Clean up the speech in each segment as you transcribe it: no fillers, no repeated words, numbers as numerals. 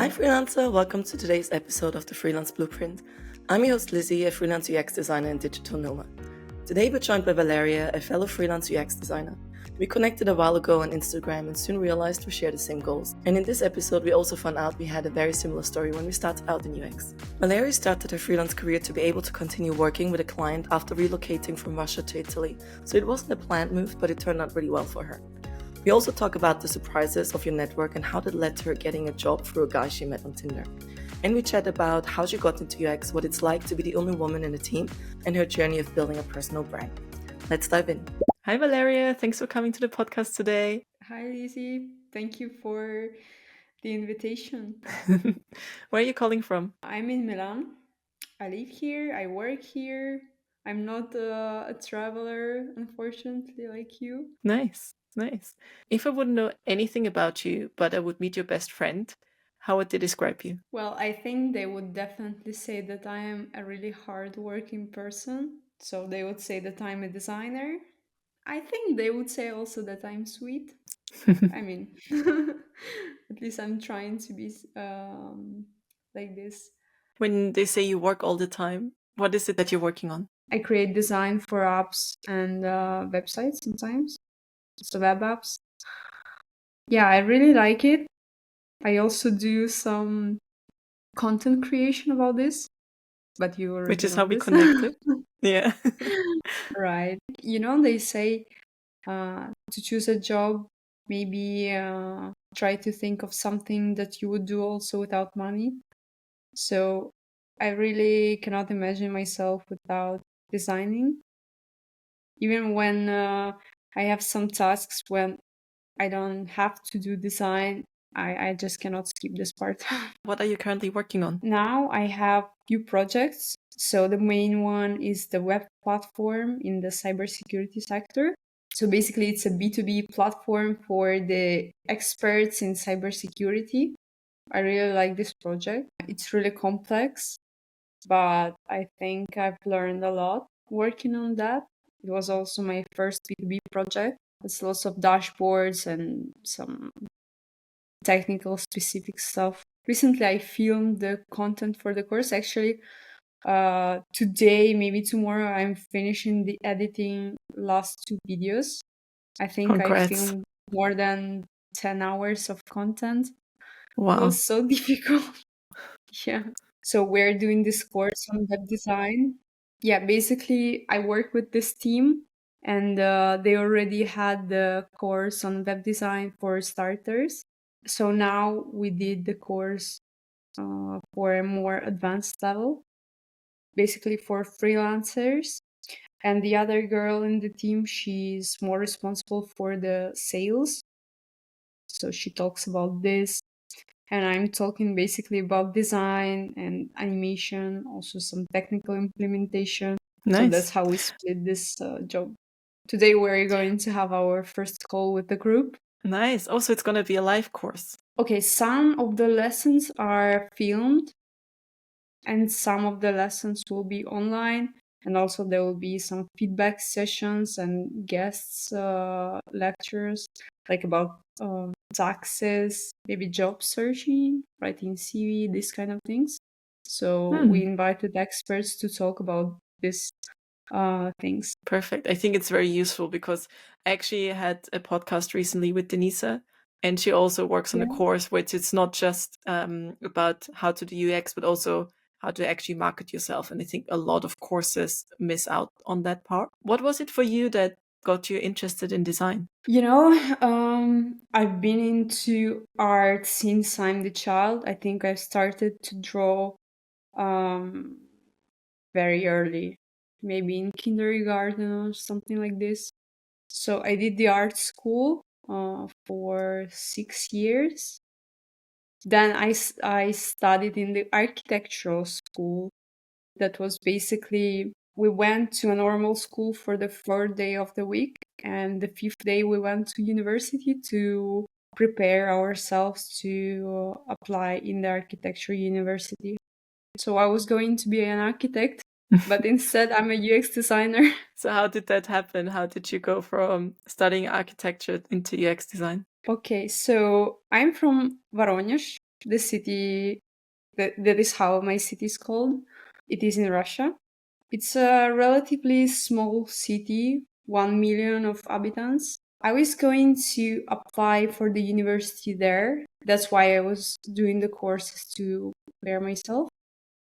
Hi Freelancer, welcome to today's episode of the Freelance Blueprint. I'm your host Lizzie, a freelance UX designer and digital nomad. Today we're joined by Valeria, a fellow freelance UX designer. We connected a while ago on Instagram and soon realized we share the same goals. And in this episode we also found out we had a very similar story when we started out in UX. Valeria started her freelance career to be able to continue working with a client after relocating from Russia to Italy. So it wasn't a planned move, but it turned out really well for her. We also talk about the surprises of your network and how that led to her getting a job through a guy she met on Tinder. And we chat about how she got into UX, what it's like to be the only woman in the team, and her journey of building a personal brand. Let's dive in. Hi Valeria, thanks for coming to the podcast today. Hi, Lizzie. Thank you for the invitation. Where are you calling from? I'm in Milan. I live here. I work here. I'm not a traveler, unfortunately, like you. Nice. If I wouldn't know anything about you, but I would meet your best friend, how would they describe you? Well, I think they would definitely say that I am a really hardworking person. So they would say that I'm a designer. I think they would say also that I'm sweet. I mean, at least I'm trying to be like this. When they say you work all the time, what is it that you're working on? I create design for apps and websites sometimes, so web apps. Yeah, I really like it. I also do some content creation about this, but you already Which is know how we this. connected. Yeah. Right. You know, they say to choose a job, maybe try to think of something that you would do also without money. So I really cannot imagine myself without designing. Even when I have some tasks when I don't have to do design, I just cannot skip this part. What are you currently working on? Now I have few projects. So the main one is the web platform in the cybersecurity sector. So basically it's a B2B platform for the experts in cybersecurity. I really like this project. It's really complex, but I think I've learned a lot working on that. It was also my first B2B project. It's lots of dashboards and some technical specific stuff. Recently, I filmed the content for the course. Actually, today, maybe tomorrow, I'm finishing the editing last 2 videos. I think I Congrats. filmed more than 10 hours of content. It Wow. was so difficult. Yeah. So we're doing this course on web design. Yeah, basically, I work with this team, and they already had the course on web design for starters. So now we did the course for a more advanced level, basically for freelancers. And the other girl in the team, she's more responsible for the sales. So she talks about this. And I'm talking basically about design and animation, also some technical implementation. So that's Nice. how we split this job. Today we're going to have our first call with the group. Nice. Also, it's going to be a live course. Okay, some of the lessons are filmed and some of the lessons will be online. And also there will be some feedback sessions and guests lectures, like about taxes, maybe job searching, writing CV, these kind of things. So we invited experts to talk about these things. Perfect. I think it's very useful because I actually had a podcast recently with Denisa, and she also works on a Yeah. course which it's not just about how to do UX, but also how to actually market yourself. And I think a lot of courses miss out on that part. What was it for you that got you interested in design? You know, I've been into art since I'm the child. I think I started to draw um, very early, maybe in kindergarten or something like this. So I did the art school for 6 years. Then I studied in the architectural school. That was basically, we went to a normal school for the 4th day of the week, and the 5th day we went to university to prepare ourselves to apply in the architecture university. So I was going to be an architect, but instead I'm a UX designer. So how did that happen? How did you go from studying architecture into UX design? Okay, so I'm from Voronezh. the city that is how my city is called. It is in Russia. It's a relatively small city, 1 million of inhabitants. I was going to apply for the university there. That's why I was doing the courses to prepare myself.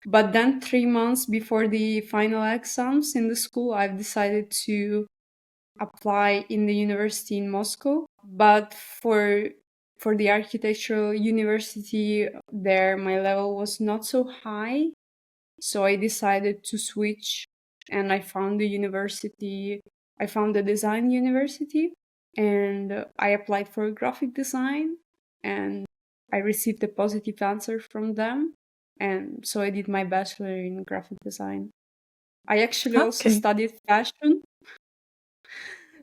But then 3 months before the final exams in the school, I've decided to apply in the university in Moscow. But for the architectural university there, my level was not so high. So I decided to switch, and I found the university. I found the design university, and I applied for graphic design, and I received a positive answer from them. And so I did my bachelor in graphic design. I actually also Okay. studied fashion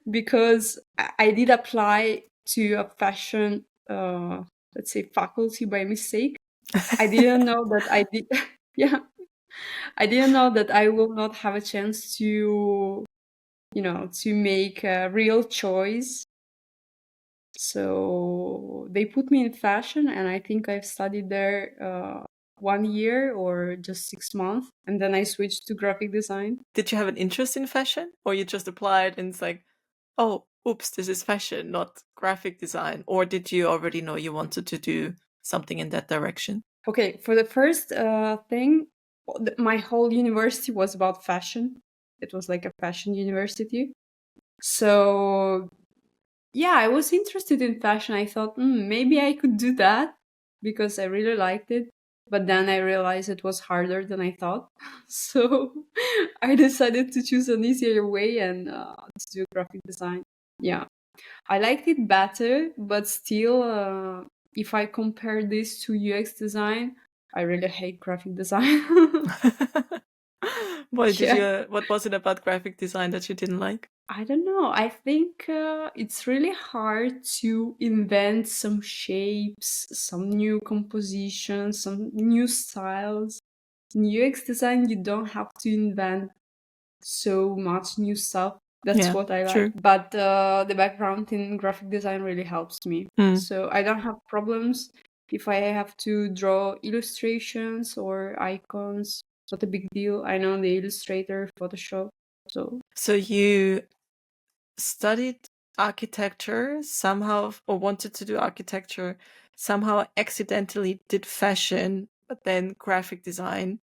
because I did apply to a fashion, let's say, faculty by mistake. I didn't know that I did. Yeah, I didn't know that I will not have a chance to, to make a real choice. So they put me in fashion, and I think I've studied there 1 year or just 6 months, and then I switched to graphic design. Did you have an interest in fashion, or you just applied and it's like, oh, oops, this is fashion, not graphic design? Or did you already know you wanted to do something in that direction? Okay, for the first thing, my whole university was about fashion. It was like a fashion university. So yeah, I was interested in fashion. I thought, maybe I could do that because I really liked it. But then I realized it was harder than I thought. So I decided to choose an easier way and to do graphic design. Yeah, I liked it better, but still, if I compare this to UX design, I really hate graphic design. Yeah. What was it about graphic design that you didn't like? I don't know. I think it's really hard to invent some shapes, some new compositions, some new styles. In UX design, you don't have to invent so much new stuff. That's Yeah, what I like. true. But the background in graphic design really helps me. Mm. So I don't have problems if I have to draw illustrations or icons. It's not a big deal. I know the Illustrator, Photoshop. So you studied architecture somehow, or wanted to do architecture, somehow accidentally did fashion, but then graphic design.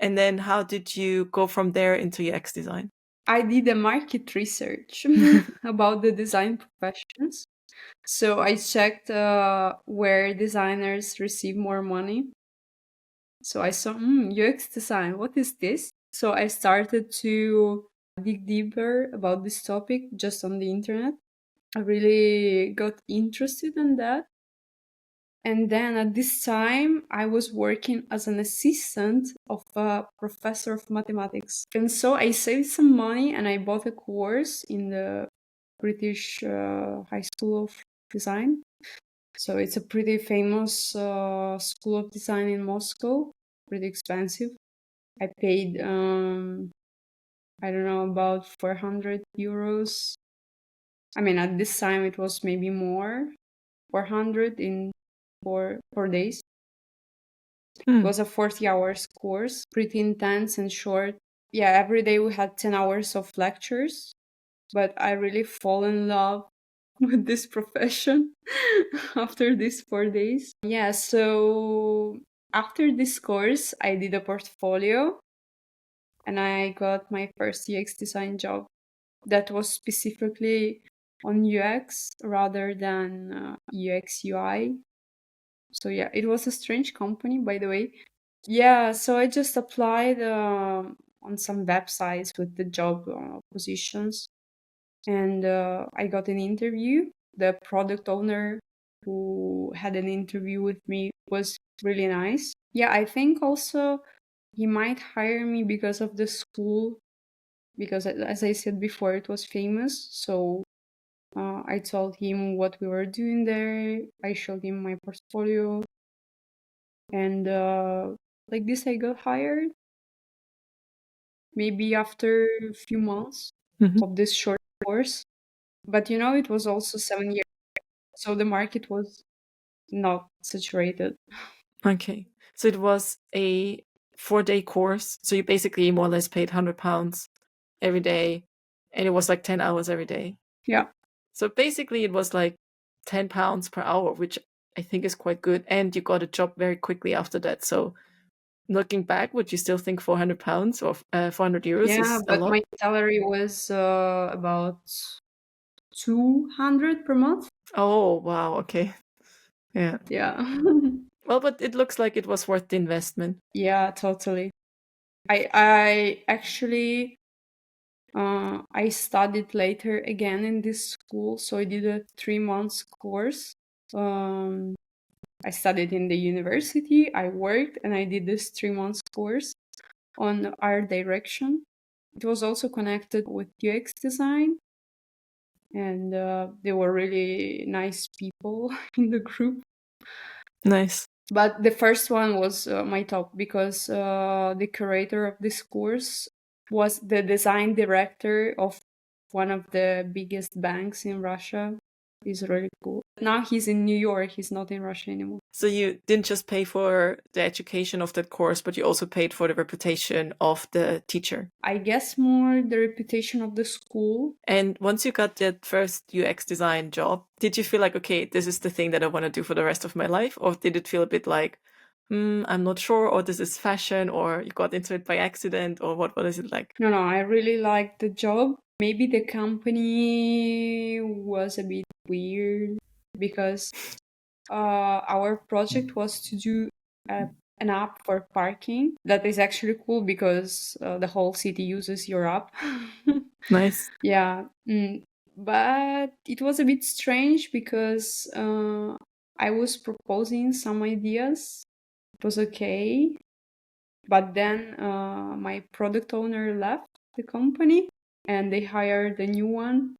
And then how did you go from there into UX design? I did a market research about the design professions. So I checked where designers receive more money. So I saw UX design. What is this? So I started to dig deeper about this topic just on the internet. I really got interested in that. And then at this time, I was working as an assistant of a professor of mathematics. And so I saved some money and I bought a course in the British High School of Design. So it's a pretty famous school of design in Moscow, pretty expensive. I paid, I don't know, about 400 euros. I mean, at this time it was maybe more, 400 in 4 days. It was a 40 hours course, pretty intense and short. Yeah, every day we had 10 hours of lectures, but I really fall in love with this profession after these 4 days. Yeah, so after this course, I did a portfolio and I got my first UX design job that was specifically on UX rather than UX UI. So yeah, it was a strange company, by the way. Yeah, so I just applied on some websites with the job positions, and I got an interview. The product owner who had an interview with me was really nice. Yeah, I think also he might hire me because of the school, because as I said before, it was famous. So I told him what we were doing there. I showed him my portfolio, and like this, I got hired. Maybe after a few months of this short course. But it was also 7 years. So the market was not saturated. Okay. So it was a 4-day course. So you basically more or less paid £100 every day. And it was like 10 hours every day. Yeah. So basically it was like £10 per hour, which I think is quite good. And you got a job very quickly after that. So looking back, would you still think £400 or €400 Yeah, is a but lot? my salary was about 200 per month. Oh, wow. Okay. Yeah. Yeah. Well, but it looks like it was worth the investment. Yeah, totally. I actually I studied later again in this school, so I did a 3 months course. Um, I studied in the university, I worked, and I did this 3 months course on art direction. It was also connected with UX design, and they were really nice people in the group. Nice. But the first one was my top because the curator of this course was the design director of one of the biggest banks in Russia. He's really cool. Now he's in New York. He's not in Russia anymore. So you didn't just pay for the education of that course, but you also paid for the reputation of the teacher. I guess more the reputation of the school. And once you got that first UX design job, did you feel like, okay, this is the thing that I want to do for the rest of my life? Or did it feel a bit like, I'm not sure, or this is fashion, or you got into it by accident, or what is it like? No, I really liked the job. Maybe the company was a bit weird because our project was to do an app for parking that is actually cool because the whole city uses your app. Nice. Yeah, but it was a bit strange because I was proposing some ideas. It was okay, but then my product owner left the company and they hired a new one.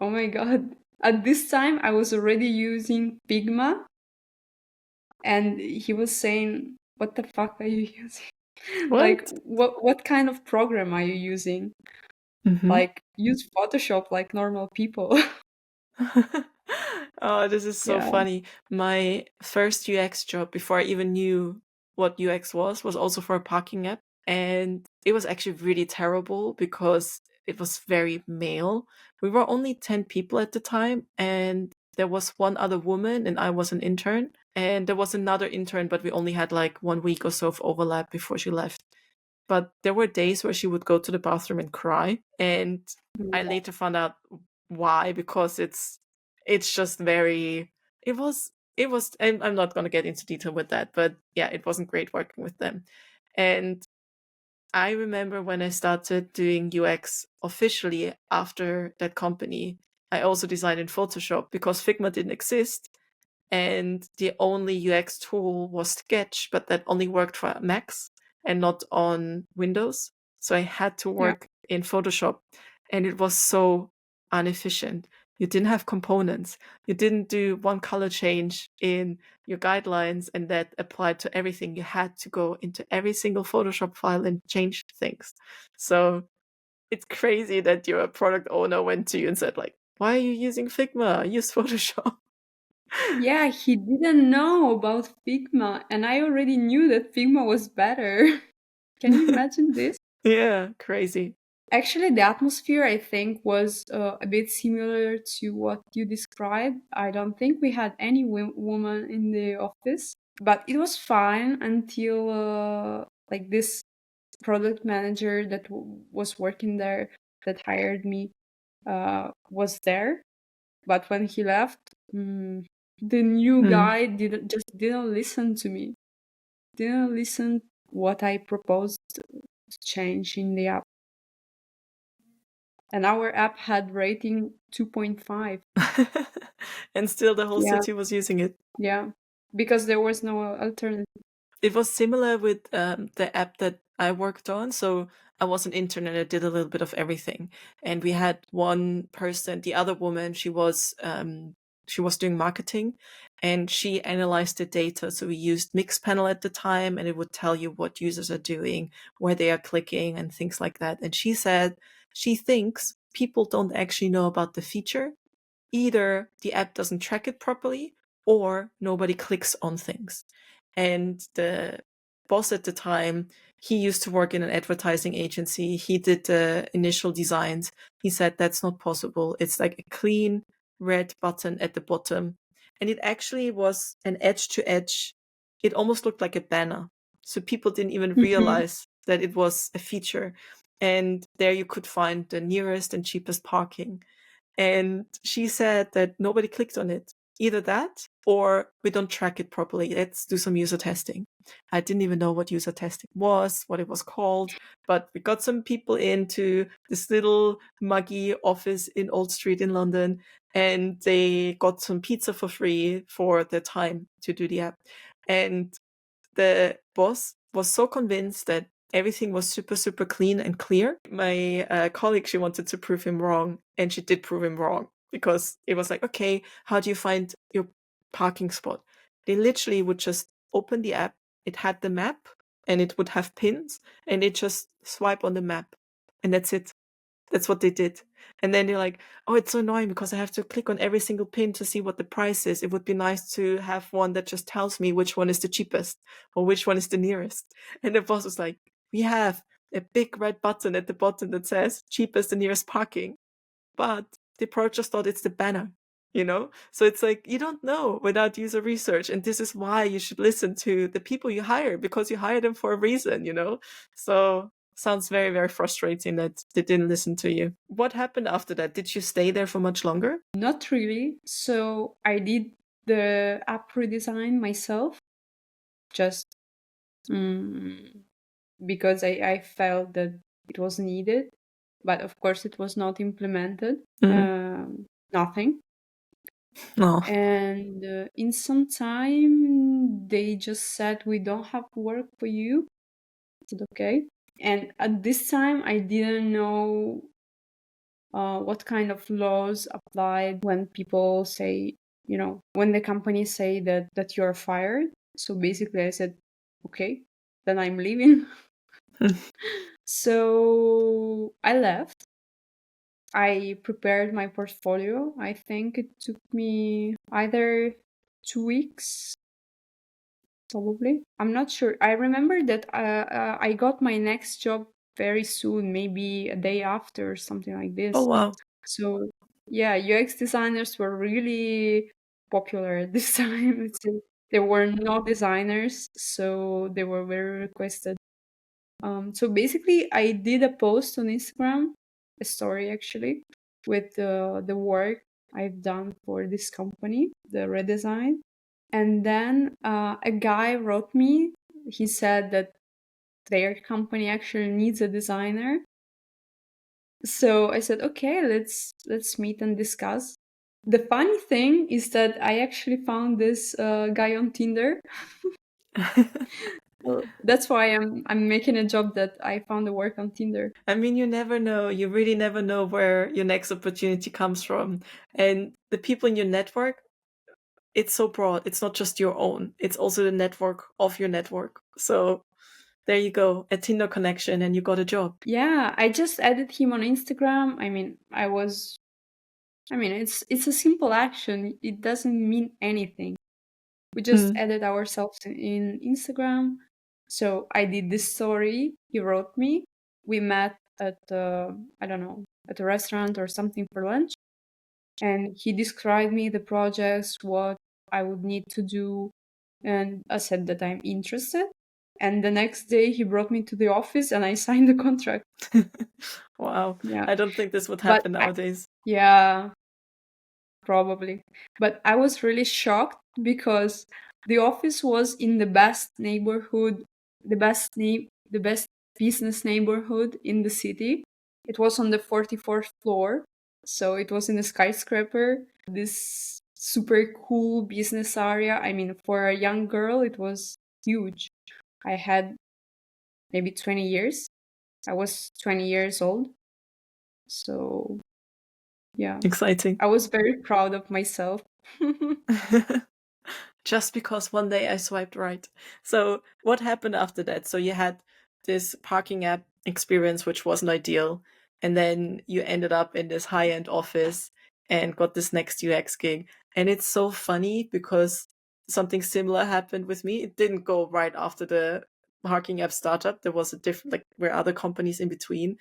Oh my god. At this time, I was already using Figma, and he was saying, "What the fuck are you using? Like, What? what kind of program are you using? Mm-hmm. Like, use Photoshop like normal people." Oh, this is so Yeah, funny. My first UX job, before I even knew what UX was also for a parking app. And it was actually really terrible because it was very male. We were only 10 people at the time, and there was one other woman, and I was an intern. And there was another intern, but we only had like 1 week or so of overlap before she left. But there were days where she would go to the bathroom and cry. And I later found out why, because it's just very it was I'm not going to get into detail with that, but yeah, it wasn't great working with them. And I remember when I started doing UX officially after that company, I also designed in Photoshop because Figma didn't exist, and the only UX tool was Sketch, but that only worked for Macs and not on Windows. So I had to yeah, work in Photoshop, and it was so inefficient. You didn't have components. You didn't do one color change in your guidelines and that applied to everything. You had to go into every single Photoshop file and change things. So it's crazy that your product owner went to you and said, like, why are you using Figma? Use Photoshop. yeah. He didn't know about Figma, and I already knew that Figma was better. Can you imagine this? Yeah, crazy. Actually, the atmosphere, I think, was a bit similar to what you described. I don't think we had any woman in the office, but it was fine until like this product manager that was working there that hired me was there. But when he left, the new Mm. guy didn't listen to me. Didn't listen what I proposed to change in the app. And our app had rating 2.5. And still the whole Yeah, city was using it. yeah. Because there was no alternative. It was similar with the app that I worked on. So I was an intern and I did a little bit of everything. And we had one person, the other woman, she was doing marketing and she analyzed the data. So we used Mixpanel at the time, and it would tell you what users are doing, where they are clicking, and things like that. And she said she thinks people don't actually know about the feature. Either the app doesn't track it properly, or nobody clicks on things. And the boss at the time, he used to work in an advertising agency. He did the initial designs. He said that's not possible. It's like a clean red button at the bottom. And it actually was an edge to edge. It almost looked like a banner. So people didn't even realize that it was a feature. And there you could find the nearest and cheapest parking. And she said that nobody clicked on it. Either that or we don't track it properly. Let's do some user testing. I didn't even know what user testing was, what it was called, but we got some people into this little muggy office in Old Street in London, and they got some pizza for free for the time to do the app. And the boss was so convinced that everything was super, super clean and clear. My colleague, she wanted to prove him wrong, and she did prove him wrong because it was like, okay, how do you find your parking spot? They literally would just open the app. It had the map and it would have pins, and they just swipe on the map, and that's it. That's what they did. And then they're like, oh, it's so annoying because I have to click on every single pin to see what the price is. It would be nice to have one that just tells me which one is the cheapest or which one is the nearest. And the boss was like, we have a big red button at the bottom that says cheapest and nearest parking. But the pro just thought it's the banner, you know? So it's like, you don't know without user research. And this is why you should listen to the people you hire, because you hire them for a reason, you know? So sounds very, very frustrating that they didn't listen to you. What happened after that? Did you stay there for much longer? Not really. So I did the app redesign myself, just because I felt that it was needed. But of course, it was not implemented. Nothing. No. And in some time, they just said, we don't have work for you. I said, okay. And at this time, I didn't know what kind of laws applied when people say, when the companies say that you're fired. So basically, I said, okay, then I'm leaving. So I left. I prepared my portfolio. I think it took me either 2 weeks, probably. I'm not sure. I remember that I got my next job very soon, maybe a day after, something like this. Oh, wow. So yeah, UX designers were really popular at this time. There were no designers, so they were very requested. So basically, I did a post on Instagram, a story actually, with the work I've done for this company, the redesign. And then a guy wrote me. He said that their company actually needs a designer. So I said, okay, let's meet and discuss. The funny thing is that I actually found this guy on Tinder. Well, that's why I'm making a job that I found the work on Tinder. I mean, you never know. You really never know where your next opportunity comes from. And the people in your network, it's so broad. It's not just your own. It's also the network of your network. So there you go, a Tinder connection, and you got a job. Yeah, I just added him on Instagram. It's a simple action. It doesn't mean anything. We just added ourselves in Instagram. So I did this story. He wrote me. We met at I don't know, at a restaurant or something for lunch. And he described me the projects, what I would need to do, and I said that I'm interested. And the next day he brought me to the office and I signed the contract. Wow. Yeah. I don't think this would happen nowadays. Yeah, probably. But I was really shocked because the office was in the best neighborhood, the best business neighborhood in the city. It was on the 44th floor, so it was in a skyscraper. This super cool business area. I mean, for a young girl, it was huge. I had maybe 20 years. I was 20 years old. So, yeah. Exciting. I was very proud of myself. Just because one day I swiped right. So what happened after that? So you had this parking app experience, which wasn't ideal. And then you ended up in this high-end office and got this next UX gig. And it's so funny because something similar happened with me. It didn't go right after the Harking App startup. There was a different, like, were other companies in between.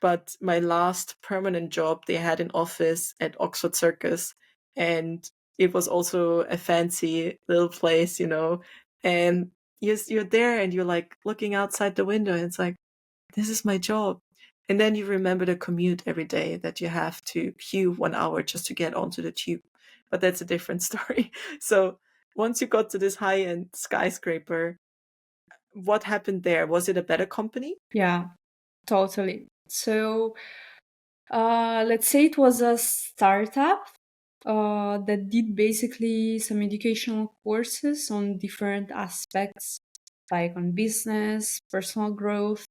But my last permanent job, they had an office at Oxford Circus, and it was also a fancy little place, and you're there and you're like looking outside the window and it's like, this is my job. And then you remember the commute every day that you have to queue 1 hour just to get onto the tube. But that's a different story. So once you got to this high-end skyscraper, what happened there? Was it a better company? Yeah, totally. So let's say it was a startup that did basically some educational courses on different aspects, like on business, personal growth.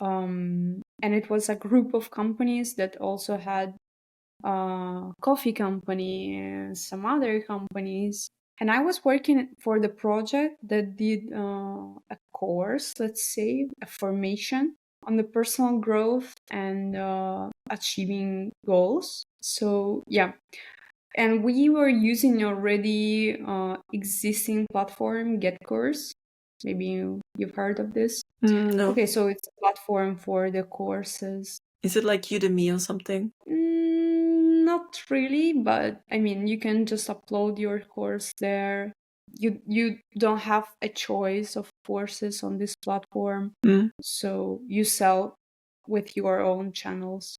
And it was a group of companies that also had a coffee company and some other companies. And I was working for the project that did a course, let's say, a formation on the personal growth and achieving goals. So, yeah. And we were using already existing platform, GetCourse. Maybe you've heard of this. No. Okay, so it's a platform for the courses. Is it like Udemy or something? Not really, but I mean, you can just upload your course there. You don't have a choice of courses on this platform, so you sell with your own channels.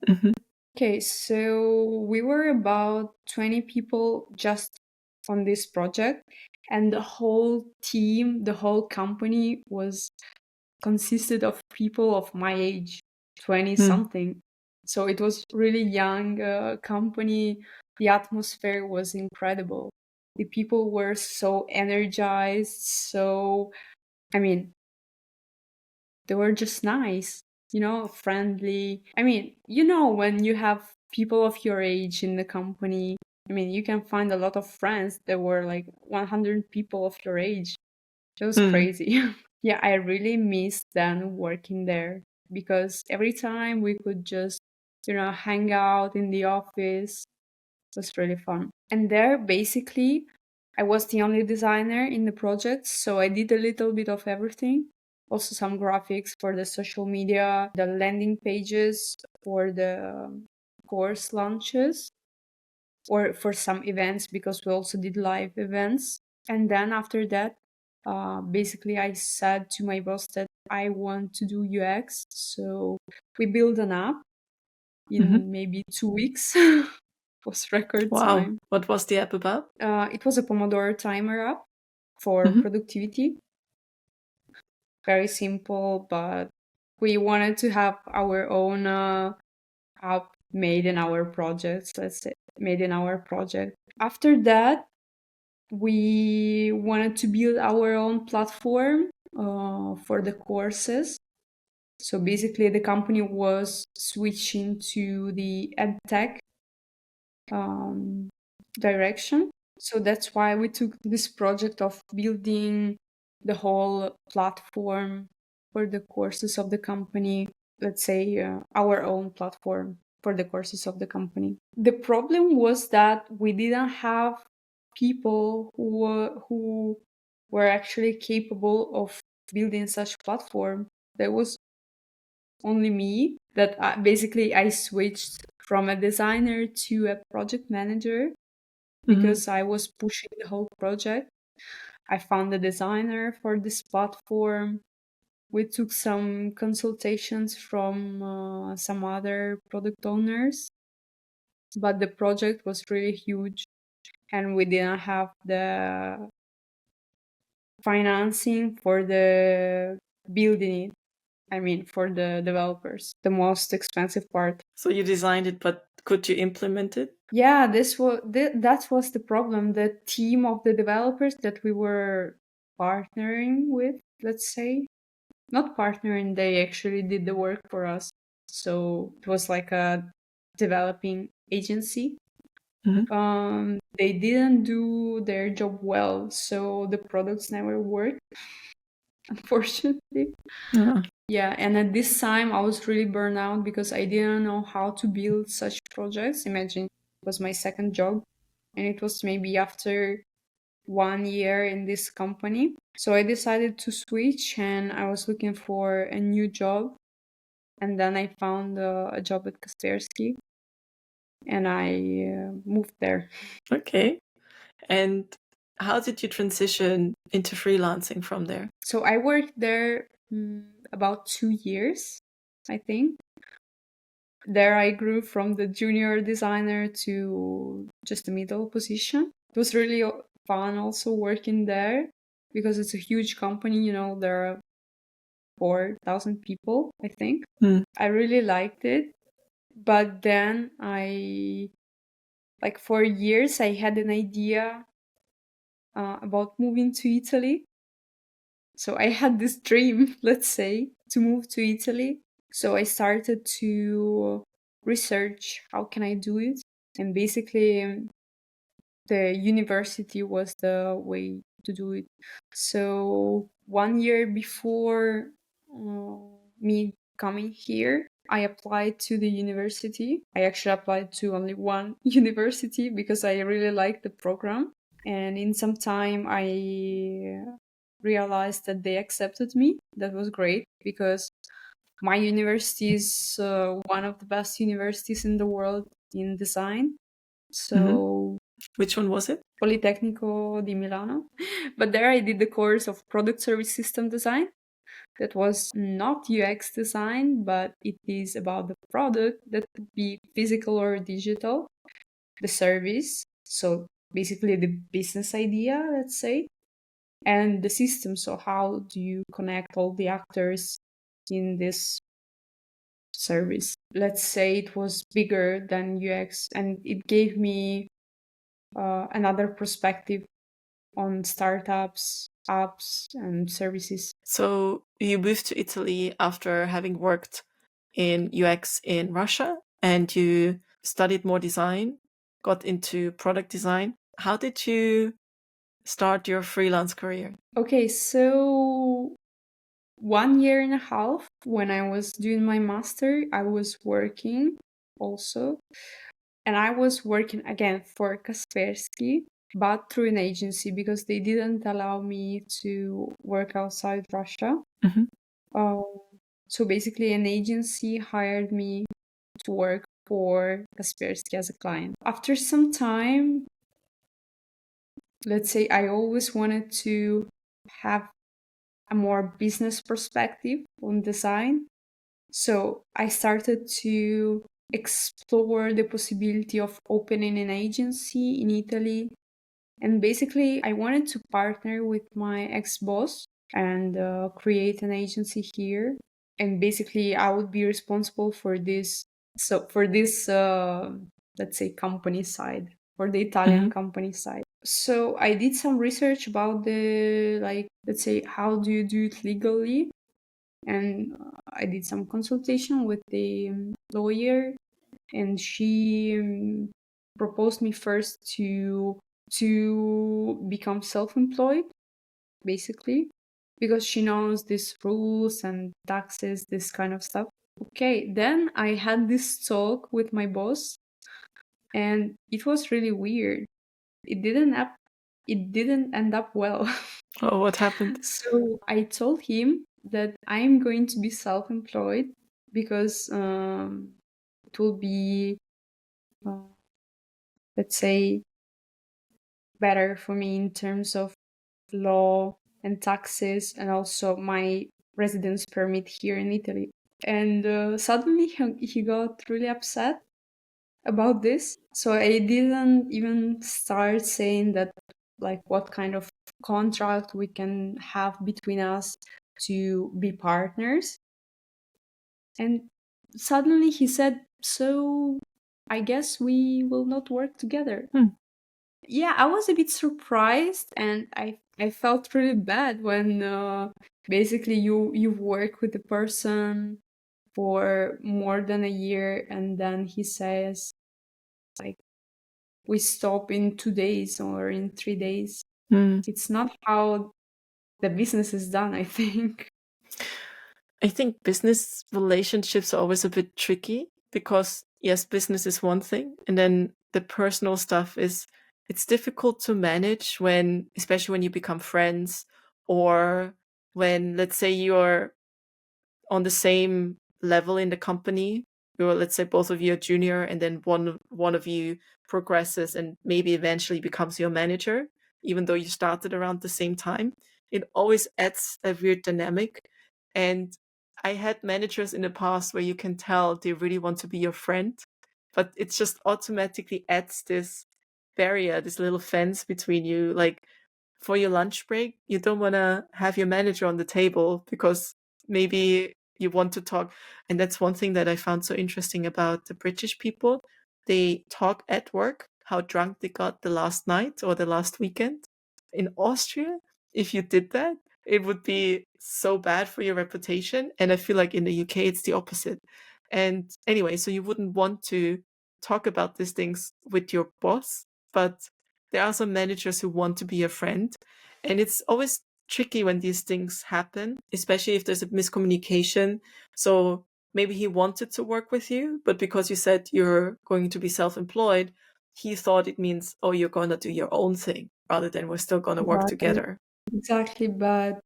Mm-hmm. Okay, so we were about 20 people just on this project, and the whole team, the whole company was consisted of people of my age, 20 something. So it was really young company. The atmosphere was incredible. The people were so energized. So, I mean, they were just nice, friendly. I mean, when you have people of your age in the company, I mean, you can find a lot of friends that were like 100 people of your age. It was crazy. Yeah, I really missed then working there because every time we could just, hang out in the office. It was really fun. And there, basically, I was the only designer in the project, so I did a little bit of everything. Also, some graphics for the social media, the landing pages for the course launches, or for some events because we also did live events. And then after that, basically, I said to my boss that I want to do UX. So we built an app in maybe 2 weeks. Was record Wow. time. What was the app about? It was a Pomodoro timer app for productivity. Very simple, but we wanted to have our own app made in our projects, let's say, made in our project. After that, we wanted to build our own platform for the courses. So basically, the company was switching to the edtech direction. So that's why we took this project of building the whole platform for the courses of the company, let's say our own platform for the courses of the company. The problem was that we didn't have people who were actually capable of building such platform. There was only me that basically I switched from a designer to a project manager because I was pushing the whole project. I found a designer for this platform. We took some consultations from some other product owners, but the project was really huge and we didn't have the financing for the building it. I mean, for the developers, the most expensive part. So you designed it, but could you implement it? Yeah, that was the problem. The team of the developers that we were partnering with, let's say, not partnering, they actually did the work for us. So it was like a developing agency. They didn't do their job well, so the products never worked, unfortunately. Yeah, and at this time I was really burned out because I didn't know how to build such projects. Imagine, it was my second job. and it was maybe after 1 year in this company. So I decided to switch, and I was looking for a new job. And then I found a job at Kaspersky, and I moved there. Okay. And how did you transition into freelancing from there? So I worked there about 2 years, I think. There I grew from the junior designer to just the middle position. It was really fun also working there because it's a huge company, there are 4,000 people, I think. I really liked it. But then like for years, I had an idea about moving to Italy. So I had this dream, let's say, to move to Italy. So I started to research how can I do it. And basically, the university was the way to do it. So 1 year before me coming here, I applied to the university. I actually applied to only one university because I really liked the program. And in some time, I realized that they accepted me. That was great because my university is one of the best universities in the world in design. So which one was it? Politecnico di Milano. But there I did the course of product service system design. That was not UX design, but it is about the product that could be physical or digital, the service. So basically the business idea, let's say, and the system. So how do you connect all the actors in this service? Let's say it was bigger than UX, and it gave me another perspective on startups, apps, and services. So you moved to Italy after having worked in UX in Russia, and you studied more design, got into product design. How did you start your freelance career? Okay, so 1 year and a half when I was doing my master, I was working also. And I was working again for Kaspersky, but through an agency because they didn't allow me to work outside Russia. Um, so basically, an agency hired me to work for Kaspersky as a client. After some time, let's say I always wanted to have a more business perspective on design. So I started to explore the possibility of opening an agency in Italy. And basically, I wanted to partner with my ex-boss and create an agency here. And basically, I would be responsible for this. So for this, let's say, company side, for the Italian company side. So I did some research about the, like, let's say, how do you do it legally? And I did some consultation with the lawyer, and she proposed me first to become self-employed, basically, because she knows these rules and taxes, this kind of stuff. Okay, then I had this talk with my boss, and it was really weird. It didn't end up well. Oh, what happened? So I told him that I'm going to be self-employed because it will be, uh, let's say, better for me in terms of law and taxes, and also my residence permit here in Italy. And suddenly he got really upset about this. So I didn't even start saying that, like, what kind of contract we can have between us to be partners. And suddenly he said, so I guess we will not work together. Yeah, I was a bit surprised, and I felt really bad when basically you work with the person for more than a year, and then he says, like, we stop in 2 days or in 3 days. It's not how the business is done, I think. I think business relationships are always a bit tricky because yes, business is one thing, and then the personal stuff is it's difficult to manage when, especially when you become friends, or when, let's say, you're on the same level in the company. You're, let's say, both of you are junior, and then one of you progresses and maybe eventually becomes your manager, even though you started around the same time. It always adds a weird dynamic. And I had managers in the past where you can tell they really want to be your friend, but it just automatically adds this barrier, this little fence between you. Like, for your lunch break, you don't want to have your manager on the table because maybe you want to talk. And that's one thing that I found so interesting about the British people. They talk at work, how drunk they got the last night or the last weekend. In Austria, if you did that, it would be so bad for your reputation. And I feel like in the UK, it's the opposite. And anyway, so you wouldn't want to talk about these things with your boss, but there are some managers who want to be a friend. And it's always tricky when these things happen, especially if there's a miscommunication. So maybe he wanted to work with you, but because you said you're going to be self-employed, he thought it means, oh, you're going to do your own thing rather than we're still going to work Exactly. together. Exactly, but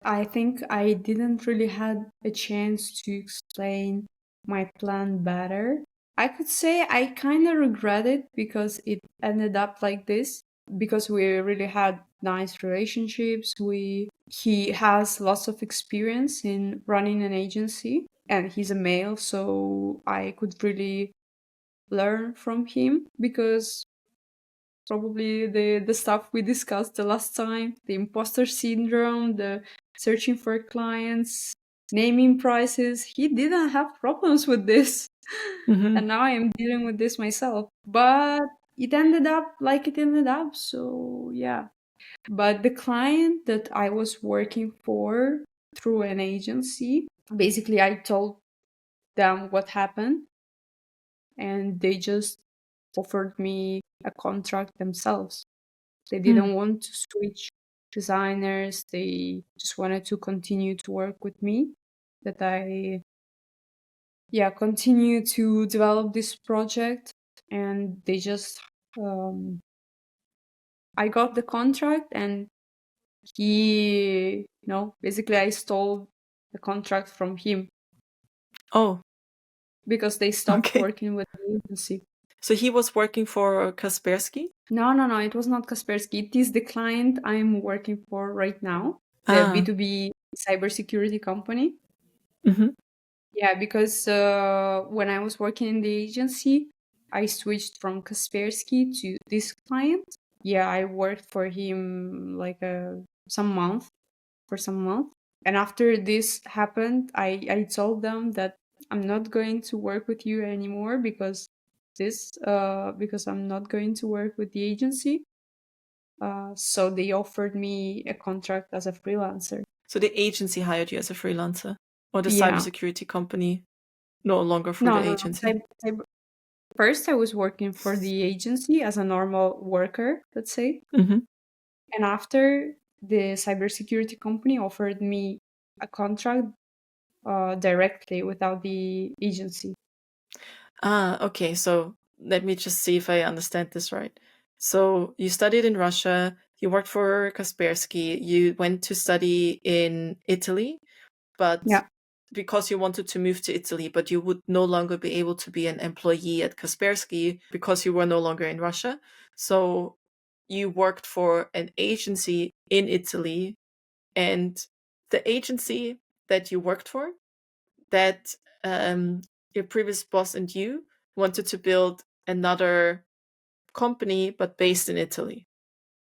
I think I didn't really had a chance to explain my plan better. I could say I kind of regret it because it ended up like this because we really had nice relationships. He has lots of experience in running an agency and he's a male, so I could really learn from him because probably the stuff we discussed the last time, the imposter syndrome, the searching for clients, naming prices. He didn't have problems with this. Mm-hmm. And now I am dealing with this myself. But it ended up like it ended up. So, yeah. But the client that I was working for through an agency, basically, I told them what happened and they just offered me a contract themselves. They didn't want to switch designers. They just wanted to continue to work with me. That I, yeah, continue to develop this project. And they just, I got the contract and basically I stole the contract from him Oh, because they stopped okay. working with the agency. So he was working for Kaspersky? No, no, no, it was not Kaspersky. It is the client I'm working for right now, the Ah. B2B cybersecurity company. Mm-hmm. Yeah, because when I was working in the agency, I switched from Kaspersky to this client. Yeah, I worked for him like some month, for some month. And after this happened, I told them that I'm not going to work with you anymore because I'm not going to work with the agency. So they offered me a contract as a freelancer. So the agency hired you as a freelancer, or the Yeah. cybersecurity company no longer for No, the no, no. agency? First, I was working for the agency as a normal worker, let's say. Mm-hmm. And after, the cybersecurity company offered me a contract directly without the agency. Ah, okay. So let me just see if I understand this right. So you studied in Russia, you worked for Kaspersky, you went to study in Italy, but Yeah. because you wanted to move to Italy, but you would no longer be able to be an employee at Kaspersky because you were no longer in Russia. So you worked for an agency in Italy, and the agency that you worked for, that your previous boss and you wanted to build another company, but based in Italy.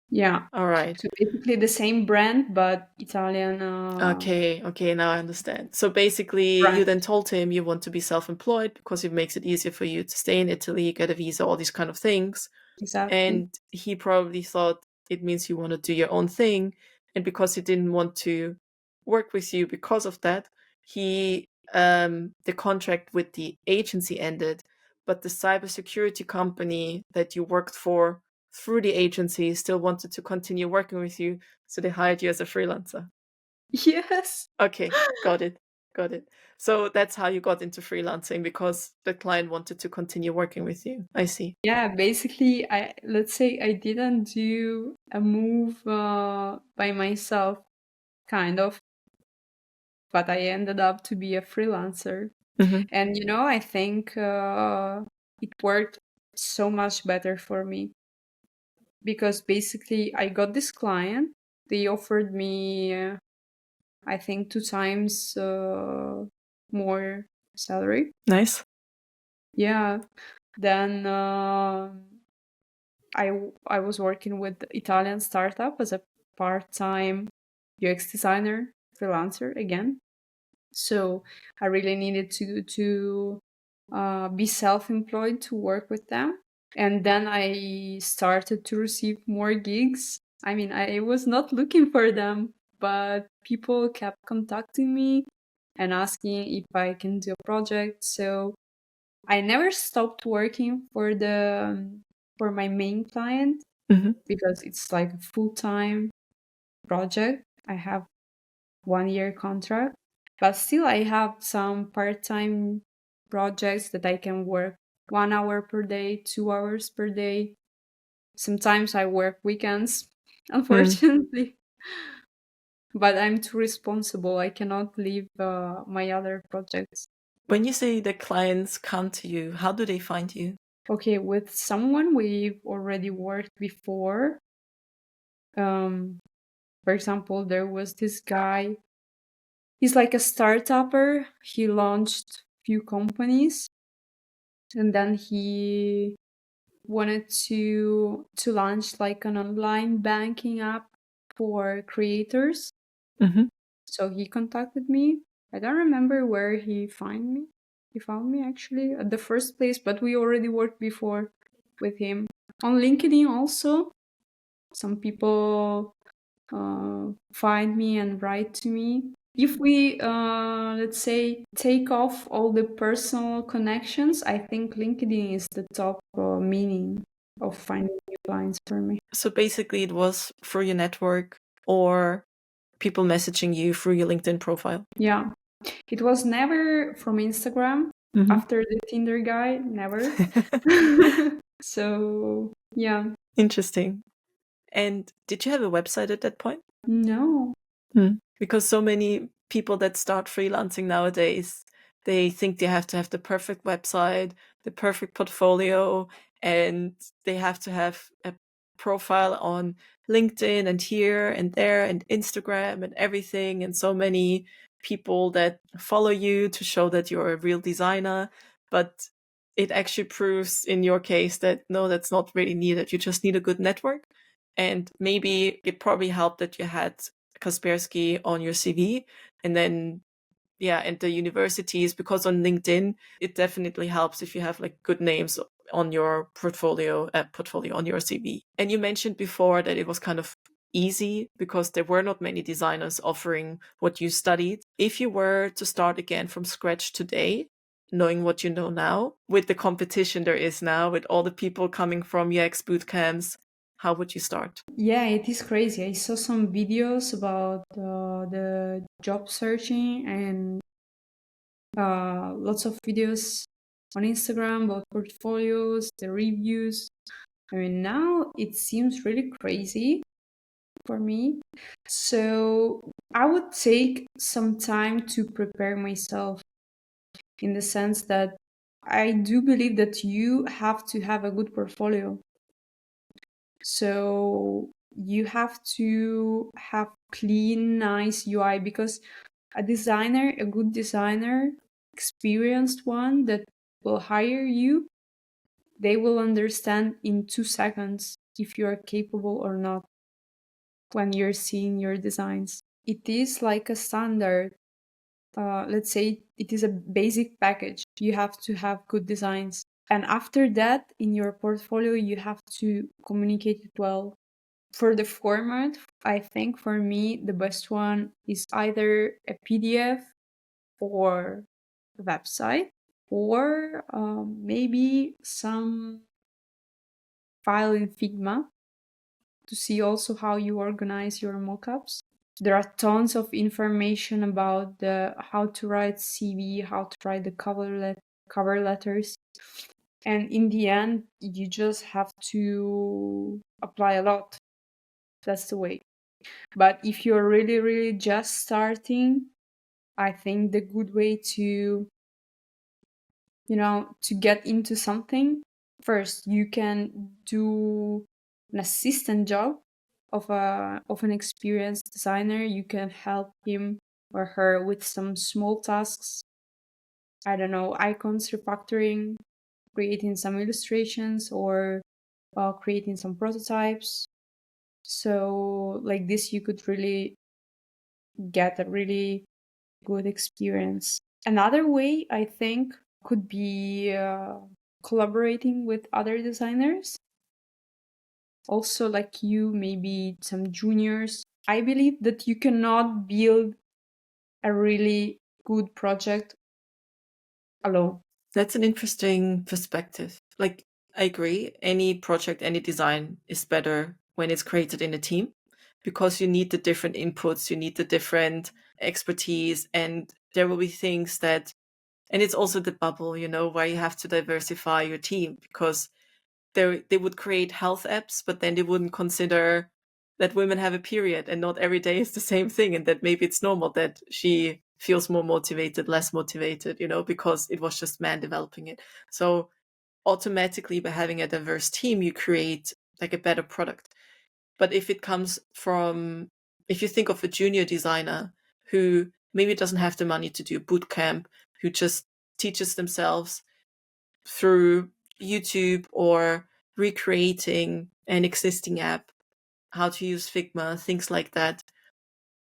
Yeah. All right. So basically the same brand, but Italian Okay, now I understand. So basically, you brand. then told him you want to be self-employed because it makes it easier for you to stay in Italy, get a visa, all these kind of things. Exactly. And he probably thought it means you want to do your own thing. And because he didn't want to work with you because of that, he the contract with the agency ended, but the cybersecurity company that you worked for through the agency still wanted to continue working with you, so they hired you as a freelancer. Yes. Okay, got it. Got it. So that's how you got into freelancing, because the client wanted to continue working with you. I see. Yeah, basically, let's say I didn't do a move by myself, kind of, but I ended up to be a freelancer. Hmm. And I think it worked so much better for me because basically I got this client. They offered me, I think, 2 times more salary. Nice. Yeah. Then I was working with the Italian startup as a part-time UX designer, freelancer again. So I really needed to be self-employed to work with them. And then I started to receive more gigs. I mean, I was not looking for them, but people kept contacting me and asking if I can do a project. So I never stopped working for my main client Hmm. because it's like a full-time project. I have 1 year contract, but still I have some part-time projects that I can work 1 hour per day, 2 hours per day. Sometimes I work weekends, Mm. unfortunately, but I'm too responsible. I cannot leave my other projects. When you say the clients come to you, how do they find you? Okay, with someone we've already worked before. Um, for example, there was this guy. He's like a startupper. He launched few companies, and then he wanted to launch like an online banking app for creators. Hmm. So he contacted me. I don't remember where he found me. He found me actually at the first place, but we already worked before with him. On LinkedIn also, some people find me and write to me. If we, let's say, take off all the personal connections, I think LinkedIn is the top meaning of finding new clients for me. So basically, it was through your network or people messaging you through your LinkedIn profile. Yeah, it was never from Instagram. Hmm. After the Tinder guy, never. So, yeah. Interesting. And did you have a website at that point? No. Because so many people that start freelancing nowadays, they think they have to have the perfect website, the perfect portfolio, and they have to have a profile on LinkedIn and here and there and Instagram and everything, and so many people that follow you to show that you're a real designer. But it actually proves in your case that no, that's not really needed. You just need a good network. And maybe it probably helped that you had Kaspersky on your CV, and then yeah, and the universities, because on LinkedIn it definitely helps if you have like good names on your portfolio on your CV. And you mentioned before that it was kind of easy because there were not many designers offering what you studied. If you were to start again from scratch today, knowing what you know now, with the competition there is now, with all the people coming from UX boot camps, how would you start? Yeah, it is crazy. I saw some videos about the job searching and lots of videos on Instagram about portfolios, the reviews. I mean, now it seems really crazy for me. So I would take some time to prepare myself in the sense that I do believe that you have to have a good portfolio. So you have to have clean, nice UI because a good designer, experienced one that will hire you, they will understand in 2 seconds if you are capable or not when you're seeing your designs. It is like a standard. Let's say it is a basic package. You have to have good designs. And after that, in your portfolio, you have to communicate it well. For the format, I think for me, the best one is either a PDF or a website, or maybe some file in Figma to see also how you organize your mockups. there are tons of information about the how to write CV, how to write the cover letters, and in the end, you just have to apply a lot. That's the way. But if you're really, really just starting, I think the good way to, to get into something, first you can do an assistant job of an experienced designer. You can help him or her with some small tasks. I don't know, icons refactoring, creating some illustrations, or creating some prototypes. So like this, you could really get a really good experience. Another way, I think, could be collaborating with other designers. Also, like you, maybe some juniors. I believe that you cannot build a really good project alone. That's an interesting perspective. Like, I agree. Any project, any design is better when it's created in a team because you need the different inputs, you need the different expertise, and there will be things that, and it's also the bubble, where you have to diversify your team because they would create health apps, but then they wouldn't consider that women have a period and not every day is the same thing, and that maybe it's normal that she feels more motivated, less motivated, because it was just man developing it. So automatically by having a diverse team, you create like a better product. But if you think of a junior designer who maybe doesn't have the money to do a boot camp, who just teaches themselves through YouTube or recreating an existing app, how to use Figma, things like that.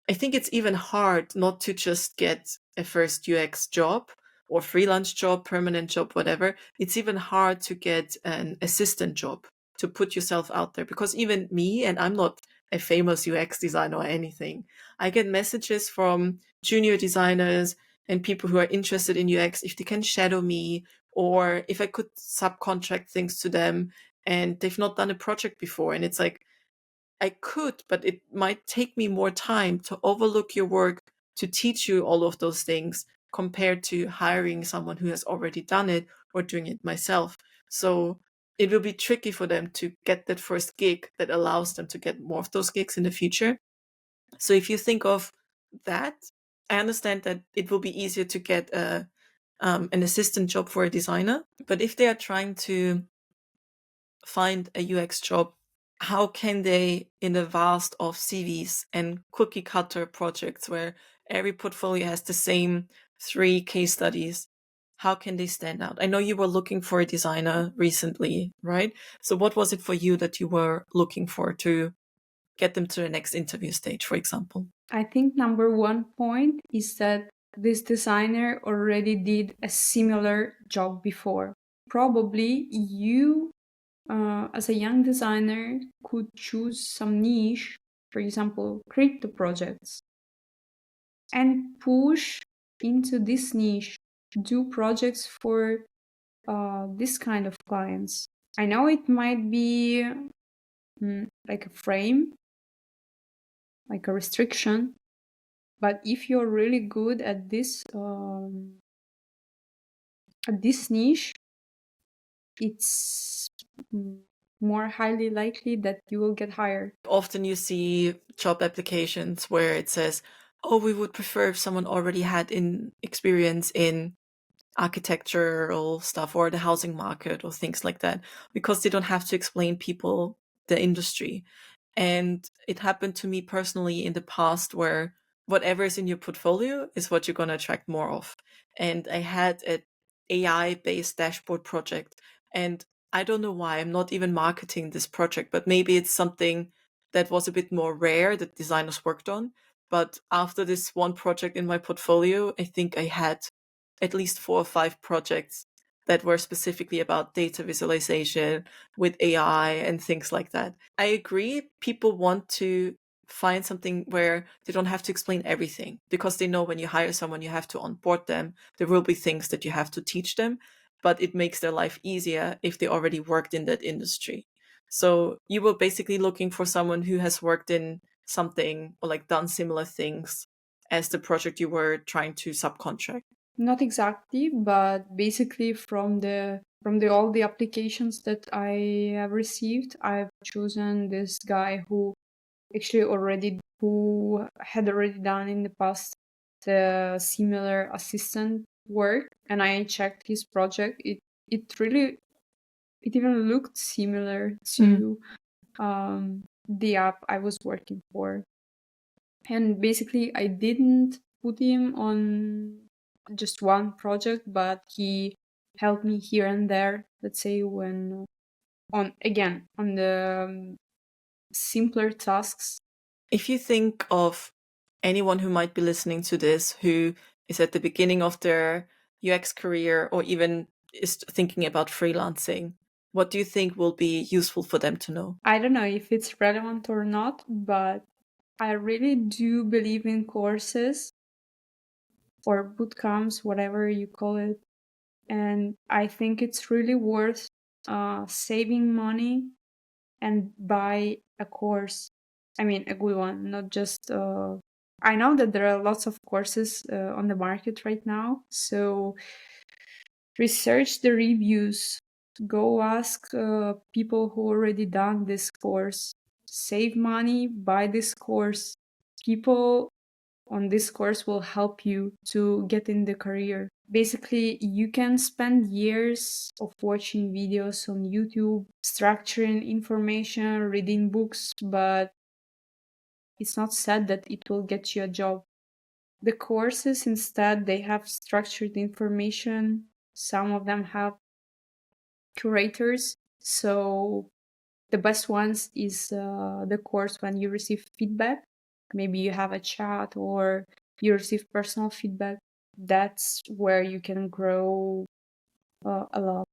I think it's even hard not to just get a first UX job or freelance job, permanent job, whatever. It's even hard to get an assistant job, to put yourself out there, because even me, and I'm not a famous UX designer or anything, I get messages from junior designers and people who are interested in UX if they can shadow me or if I could subcontract things to them, and they've not done a project before. And it's like, I could, but it might take me more time to overlook your work, to teach you all of those things, compared to hiring someone who has already done it or doing it myself. So it will be tricky for them to get that first gig that allows them to get more of those gigs in the future. So if you think of that, I understand that it will be easier to get an assistant job for a designer. But if they are trying to find a UX job, how can they, in a vast of CVs and cookie cutter projects where every portfolio has the same 3 case studies, how can they stand out? I know you were looking for a designer recently, right? So what was it for you that you were looking for to get them to the next interview stage, for example? I think number one point is that this designer already did a similar job before. Probably you, as a young designer, could choose some niche, for example, crypto projects, and push into this niche, do projects for this kind of clients. I know it might be like a frame, like a restriction, but if you're really good at this niche, it's more highly likely that you will get hired. Often you see job applications where it says, oh, we would prefer if someone already had experience in architectural stuff or the housing market or things like that, because they don't have to explain people the industry. And it happened to me personally in the past where whatever is in your portfolio is what you're going to attract more of. And I had an AI-based dashboard project, and I don't know why I'm not even marketing this project, but maybe it's something that was a bit more rare that designers worked on. But after this one project in my portfolio, I think I had at least 4 or 5 projects that were specifically about data visualization with AI and things like that. I agree, people want to find something where they don't have to explain everything, because they know when you hire someone, you have to onboard them. There will be things that you have to teach them, but it makes their life easier if they already worked in that industry. So you were basically looking for someone who has worked in something or like done similar things as the project you were trying to subcontract? Not exactly, but basically from the all the applications that I have received, I've chosen this guy who actually already who had already done in the past the similar assistant work, and I checked his project. It really it even looked similar Mm. to the app I was working for. And basically, I didn't put him on just one project, but he helped me here and there. Let's say when on the simpler tasks. If you think of anyone who might be listening to this who is at the beginning of their UX career or even is thinking about freelancing, what do you think will be useful for them to know? I don't know if it's relevant or not, but I really do believe in courses or boot camps, whatever you call it. And I think it's really worth saving money and buy a course. I mean, a good one, not just. I know that there are lots of courses on the market right now, so research the reviews. Go ask people who already done this course. Save money, buy this course. People on this course will help you to get in the career. Basically, you can spend years of watching videos on YouTube, structuring information, reading books, but it's not said that it will get you a job. The courses instead, they have structured information. Some of them have curators. So the best ones is the course when you receive feedback. Maybe you have a chat or you receive personal feedback. That's where you can grow a lot.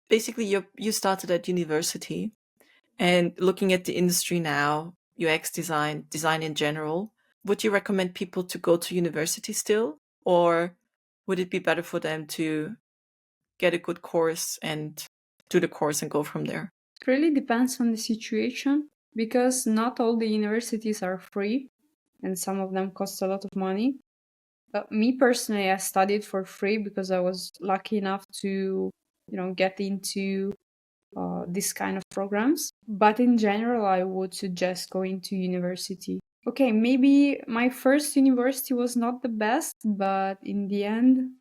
Basically, you started at university, and looking at the industry now, UX design in general, would you recommend people to go to university still, or would it be better for them to get a good course and do the course and go from there? It really depends on the situation because not all the universities are free and some of them cost a lot of money. Me personally, I studied for free because I was lucky enough to, get into this kind of programs. But in general, I would suggest going to university. Okay, maybe my first university was not the best, but in the end,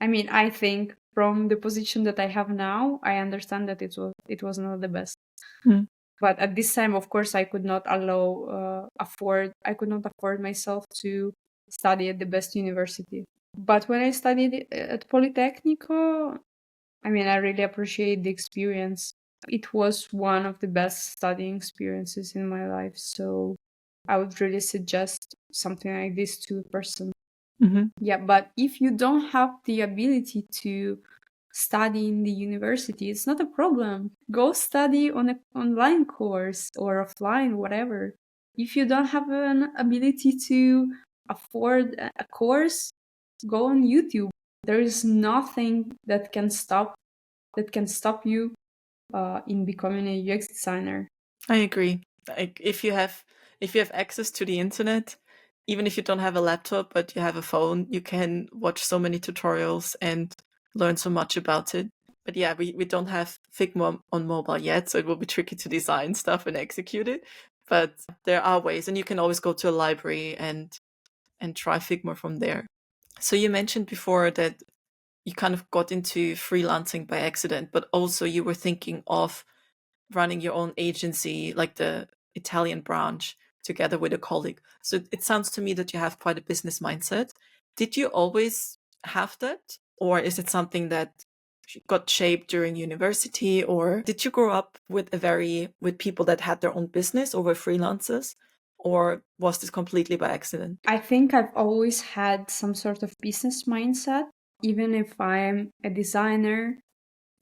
I mean, I think from the position that I have now, I understand that it was not the best. Mm. But at this time, of course, I could not I could not afford myself to study at the best university. But when I studied at Politecnico, I mean, I really appreciate the experience. It was one of the best studying experiences in my life. So I would really suggest something like this to a person. Mm-hmm. Yeah, but if you don't have the ability to study in the university, it's not a problem. Go study on an online course or offline, whatever. If you don't have an ability to afford a course, go on YouTube. There is nothing that can stop you in becoming a UX designer. I agree. Like if you have access to the internet, even if you don't have a laptop but you have a phone, you can watch so many tutorials and learn so much about it. But yeah, we don't have Figma on mobile yet, so it will be tricky to design stuff and execute it. But there are ways, and you can always go to a library and try Figma from there. So you mentioned before that you kind of got into freelancing by accident, but also you were thinking of running your own agency, like the Italian branch, together with a colleague. So it sounds to me that you have quite a business mindset. Did you always have that? Or is it something that got shaped during university? Or did you grow up with with people that had their own business or were freelancers? Or was this completely by accident? I think I've always had some sort of business mindset. Even if I'm a designer,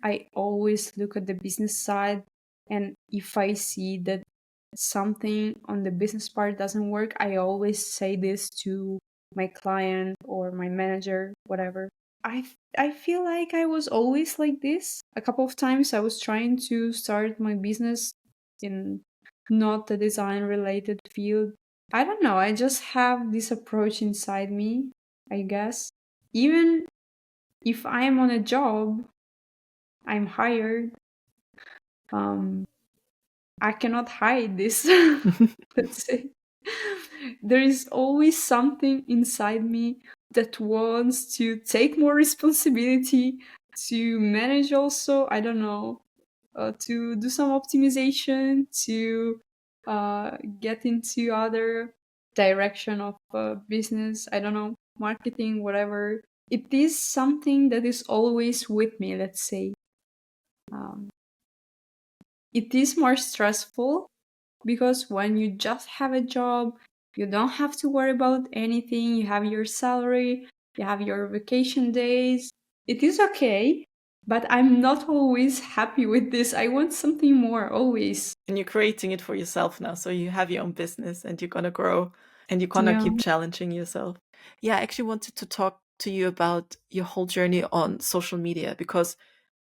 I always look at the business side. And if I see that something on the business part doesn't work, I always say this to my client or my manager, whatever. I feel like I was always like this. A couple of times I was trying to start my business in not a design related field. I don't know. I just have this approach inside me, I guess. Even if I'm on a job, I'm hired. Um, I cannot hide this. Let's say there is always something inside me that wants to take more responsibility, to manage also. I don't know, to do some optimization, to get into other direction of business. I don't know, marketing, whatever. It is something that is always with me. Let's say um, it is more stressful because when you just have a job, you don't have to worry about anything. You have your salary, you have your vacation days. It is okay, but I'm not always happy with this. I want something more always. And you're creating it for yourself now. So you have your own business and you're going to grow and you're going to Yeah. keep challenging yourself. Yeah, I actually wanted to talk to you about your whole journey on social media because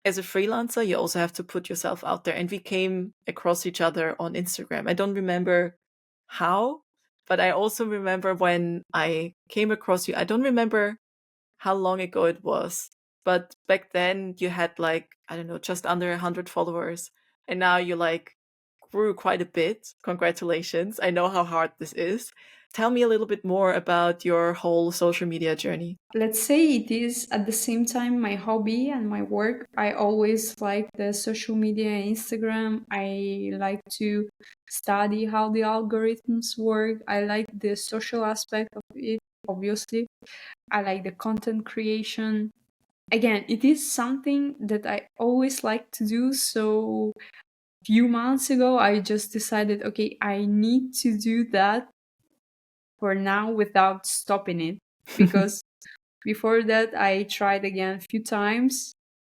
as a freelancer, you also have to put yourself out there. And we came across each other on Instagram. I don't remember how, but I also remember when I came across you. I don't remember how long ago it was, but back then you had like, I don't know, just under 100 followers. And now you like grew quite a bit. Congratulations. I know how hard this is. Tell me a little bit more about your whole social media journey. Let's say it is at the same time my hobby and my work. I always like the social media and Instagram. I like to study how the algorithms work. I like the social aspect of it, obviously. I like the content creation. Again, it is something that I always like to do. So few months ago, I just decided, okay, I need to do that for now without stopping it because before that, I tried again a few times,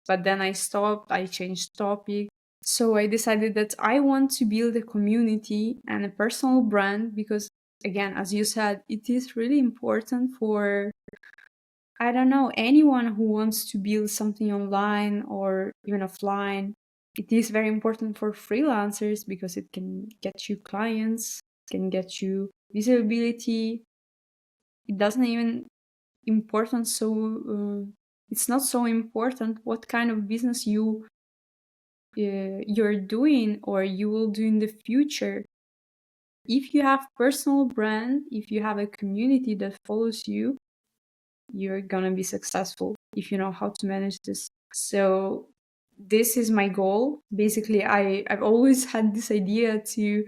but then I stopped, I changed topic. So I decided that I want to build a community and a personal brand because, again, as you said, it is really important for, I don't know, anyone who wants to build something online or even offline. It is very important for freelancers because it can get you clients, can get you visibility. It doesn't even important so it's not so important what kind of business you're doing or you will do in the future. If you have personal brand, if you have a community that follows you, you're gonna be successful if you know how to manage this. So this is my goal. Basically, I've always had this idea to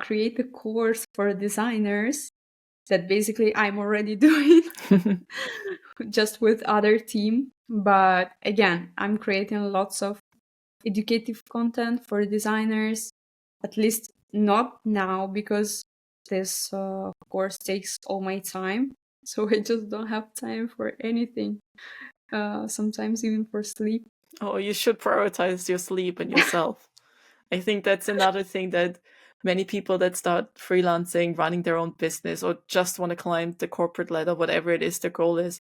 create a course for designers that basically I'm already doing just with other team. But again, I'm creating lots of educative content for designers, at least not now because this course takes all my time. So I just don't have time for anything, sometimes even for sleep. Oh, you should prioritize your sleep and yourself. I think that's another thing that many people that start freelancing, running their own business, or just want to climb the corporate ladder, whatever it is their goal is,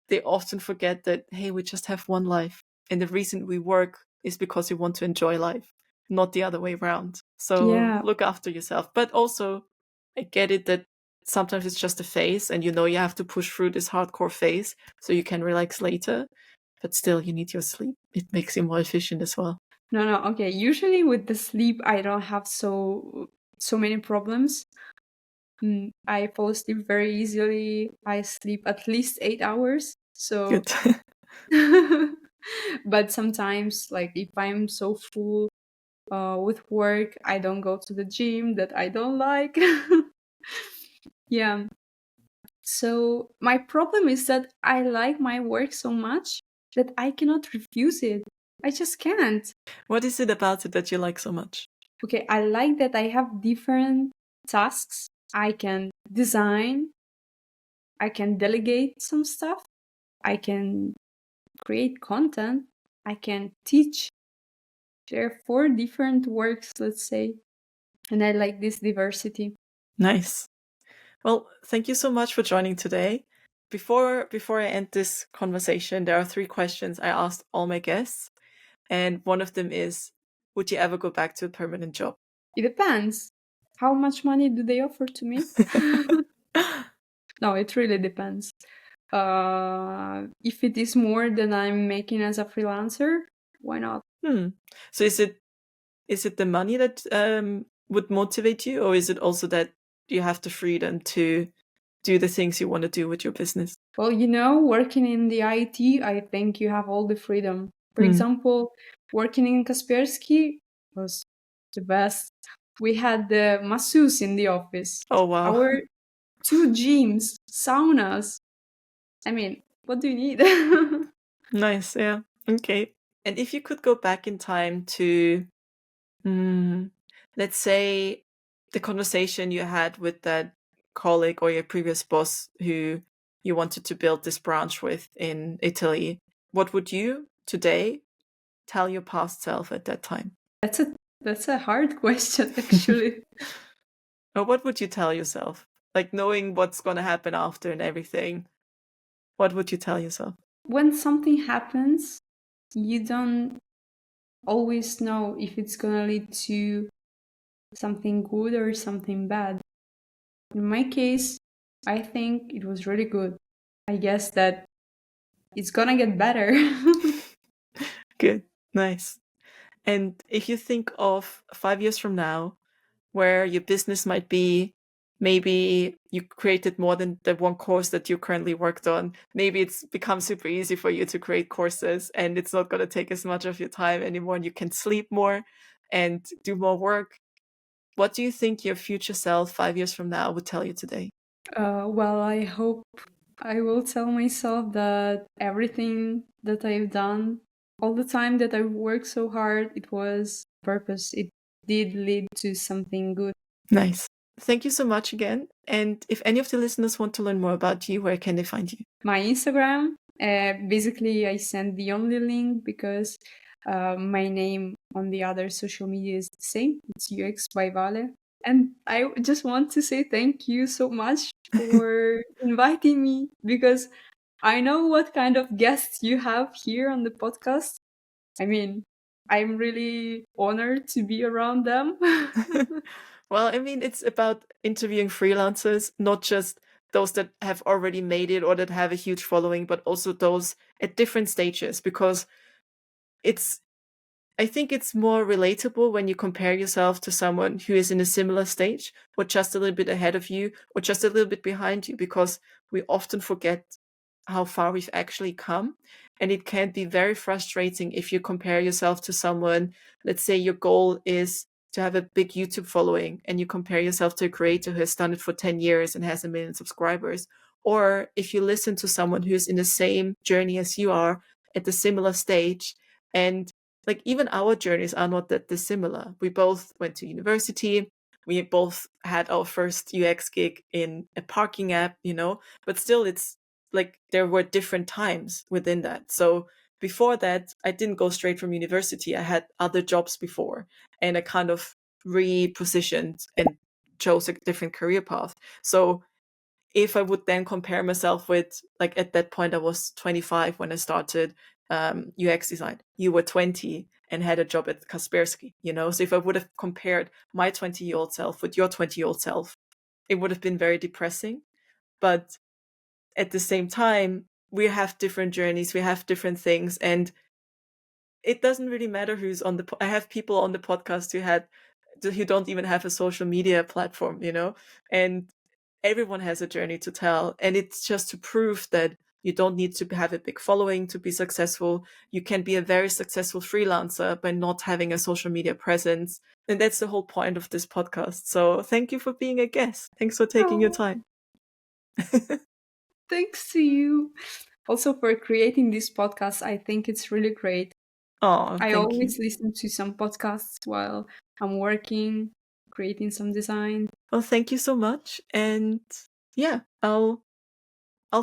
they often forget that, hey, we just have one life. And the reason we work is because we want to enjoy life, not the other way around. So Yeah. look after yourself. But also, I get it that sometimes it's just a phase and you know you have to push through this hardcore phase so you can relax later. But still, you need your sleep. It makes you more efficient as well. No, okay. Usually with the sleep, I don't have so many problems. I fall asleep very easily. I sleep at least 8 hours. So, Good. but sometimes, like if I'm so full with work, I don't go to the gym that I don't like. Yeah. So my problem is that I like my work so much that I cannot refuse it. I just can't. What is it about it that you like so much? Okay, I like that I have different tasks. I can design, I can delegate some stuff, I can create content, I can teach. There are 4 different works, let's say, and I like this diversity. Nice. Well, thank you so much for joining today. Before I end this conversation, there are 3 questions I asked all my guests, and one of them is, would you ever go back to a permanent job? It depends. how much money do they offer to me? No, it really depends. If it is more than I'm making as a freelancer, why not? So is it the money that would motivate you, or is it also that you have the freedom to do the things you want to do with your business? Well, working in the IT, I think you have all the freedom. For example, working in Kaspersky was the best. We had the masseuse in the office. Oh, wow. Our 2 gyms, saunas. I mean, what do you need? Nice, yeah. Okay. And if you could go back in time to, let's say, the conversation you had with that colleague or your previous boss who you wanted to build this branch with in Italy, what would you today tell your past self at that time? That's a hard question, actually. Or what would you tell yourself? Like, knowing what's going to happen after and everything, what would you tell yourself? When something happens, you don't always know if it's gonna lead to something good or something bad. In my case, I think it was really good. I guess that it's gonna get better. Good. Nice. And if you think of 5 years from now, where your business might be, maybe you created more than the one course that you currently worked on. Maybe it's become super easy for you to create courses and it's not going to take as much of your time anymore, and you can sleep more and do more work. What do you think your future self 5 years from now would tell you today? Well, I hope I will tell myself that everything that I've done, all the time that I've worked so hard, it was purpose. It did lead to something good. Nice. Thank you so much again. And if any of the listeners want to learn more about you, where can they find you? My Instagram, basically, I send the only link because my name on the other social media is the same. It's UX by Vale. And I just want to say thank you so much for inviting me, because I know what kind of guests you have here on the podcast. I mean, I'm really honored to be around them. Well, I mean, it's about interviewing freelancers, not just those that have already made it or that have a huge following, but also those at different stages, because I think it's more relatable when you compare yourself to someone who is in a similar stage or just a little bit ahead of you or just a little bit behind you, because we often forget how far we've actually come. And it can be very frustrating if you compare yourself to someone. Let's say your goal is to have a big YouTube following and you compare yourself to a creator who has done it for 10 years and has 1 million subscribers. Or if you listen to someone who's in the same journey as you are at a similar stage, and like even our journeys are not that dissimilar. We both went to university. We both had our first UX gig in a parking app, but still it's like there were different times within that. So before that, I didn't go straight from university. I had other jobs before and I kind of repositioned and chose a different career path. So if I would then compare myself with, like at that point, I was 25 when I started UX design. You were 20 and had a job at Kaspersky, So if I would have compared my 20-year-old self with your 20-year-old self, it would have been very depressing. But at the same time, we have different journeys, we have different things, and it doesn't really matter who's on I have people on the podcast who don't even have a social media platform, and everyone has a journey to tell. And it's just to prove that you don't need to have a big following to be successful. You can be a very successful freelancer by not having a social media presence. And that's the whole point of this podcast. So thank you for being a guest. Thanks for taking your time. Thanks to you. Also for creating this podcast. I think it's really great. Oh, I thank always you. listen to some podcasts while I'm working, creating some design. Well, thank you so much. And yeah, I'll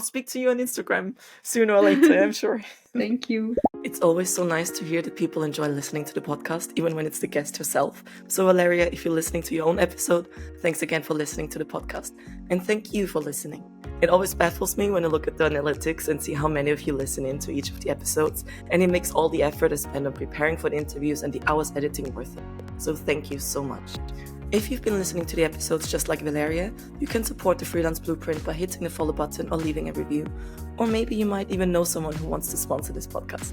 speak to you on Instagram sooner or later, I'm sure. Thank you. It's always so nice to hear that people enjoy listening to the podcast, even when it's the guest herself. So Valeria, if you're listening to your own episode, thanks again for listening to the podcast. And thank you for listening. It always baffles me when I look at the analytics and see how many of you listen into each of the episodes, and it makes all the effort I spend on preparing for the interviews and the hours editing worth it. So thank you so much. If you've been listening to the episodes just like Valeria, you can support the Freelance Blueprint by hitting the follow button or leaving a review. Or maybe you might even know someone who wants to sponsor this podcast.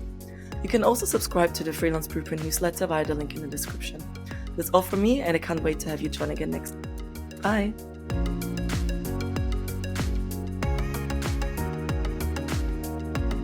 You can also subscribe to the Freelance Blueprint newsletter via the link in the description. That's all from me, and I can't wait to have you join again next. Bye!